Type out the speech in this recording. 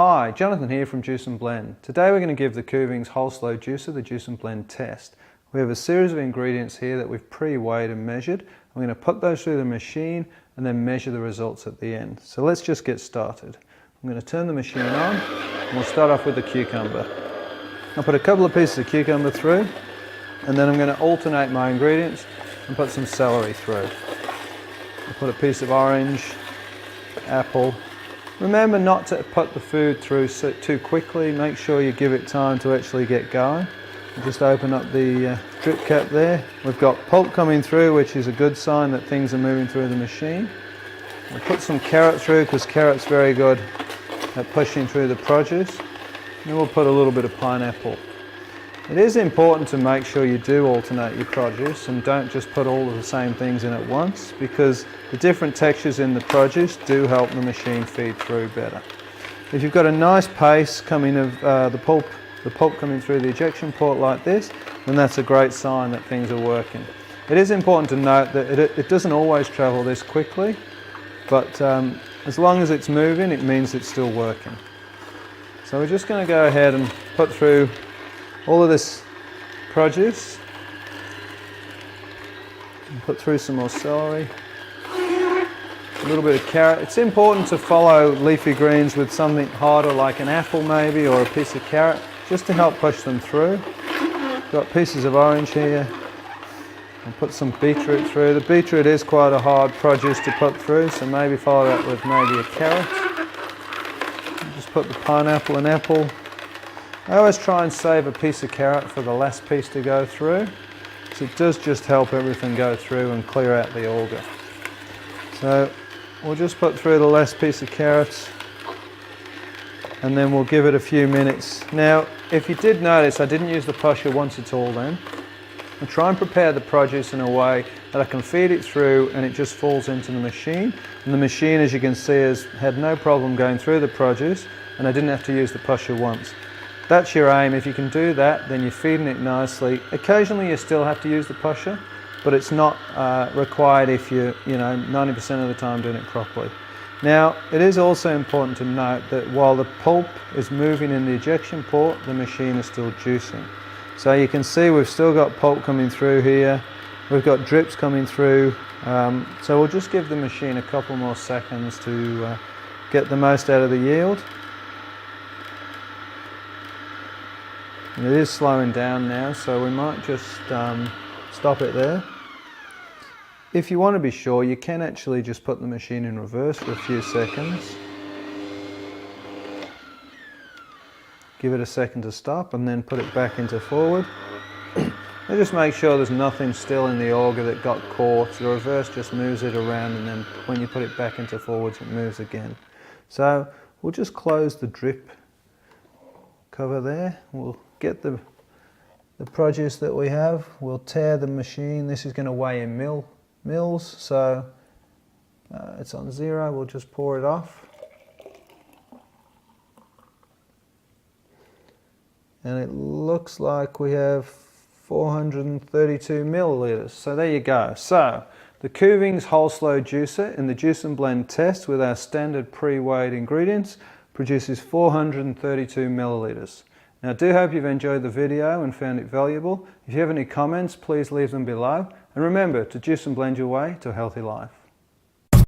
Hi, Jonathan here from Juice and Blend. Today we're going to give the Kuvings Whole Slow Juicer the Juice and Blend test. We have a series of ingredients here that we've pre-weighed and measured. I'm going to put those through the machine and then measure the results at the end. So let's just get started. I'm going to turn the machine on and we'll start off with the cucumber. I'll put a couple of pieces of cucumber through and then I'm going to alternate my ingredients and put some celery through. I'll put a piece of orange, apple. Remember not to put the food through too quickly. Make sure you give it time to actually get going. Just open up the drip cap there. We've got pulp coming through, which is a good sign that things are moving through the machine. We'll put some carrot through because carrot's very good at pushing through the produce. And we'll put a little bit of pineapple. It is important to make sure you do alternate your produce and don't just put all of the same things in at once, because the different textures in the produce do help the machine feed through better. If you've got a nice paste coming of the pulp coming through the ejection port like this, then that's a great sign that things are working. It is important to note that it doesn't always travel this quickly, but as long as it's moving, it means it's still working. So we're just going to go ahead and put through all of this produce, and put through some more celery, a little bit of carrot. It's important to follow leafy greens with something harder like an apple maybe, or a piece of carrot, just to help push them through. Got pieces of orange here, and put some beetroot through. The beetroot is quite a hard produce to put through, so maybe follow that with maybe a carrot. And just put the pineapple and apple. I always try and save a piece of carrot for the last piece to go through, because it does just help everything go through and clear out the agar. So we'll just put through the last piece of carrots and then we'll give it a few minutes. Now, if you did notice, I didn't use the pusher once at all then. I try and prepare the produce in a way that I can feed it through and it just falls into the machine. And the machine, as you can see, has had no problem going through the produce, and I didn't have to use the pusher once. That's your aim. If you can do that, then you're feeding it nicely. Occasionally you still have to use the pusher, but it's not required if you're 90% of the time doing it properly. Now, it is also important to note that while the pulp is moving in the ejection port, the machine is still juicing. So you can see we've still got pulp coming through here. We've got drips coming through. So we'll just give the machine a couple more seconds to get the most out of the yield. And it is slowing down now, so we might just stop it there. If you want to be sure, you can actually just put the machine in reverse for a few seconds. Give it a second to stop and then put it back into forward. And just make sure there's nothing still in the auger that got caught. The reverse just moves it around, and then when you put it back into forwards, it moves again. So we'll just close the drip cover there. We'll get the produce that we have. We'll tear the machine. This is going to weigh in mils, so it's on 0. We'll just pour it off. And it looks like we have 432 milliliters. So there you go. So the Kuvings Whole Slow Juicer in the Juice and Blend test with our standard pre-weighed ingredients produces 432 milliliters. Now, I do hope you've enjoyed the video and found it valuable. If you have any comments, please leave them below. And remember to juice and blend your way to a healthy life.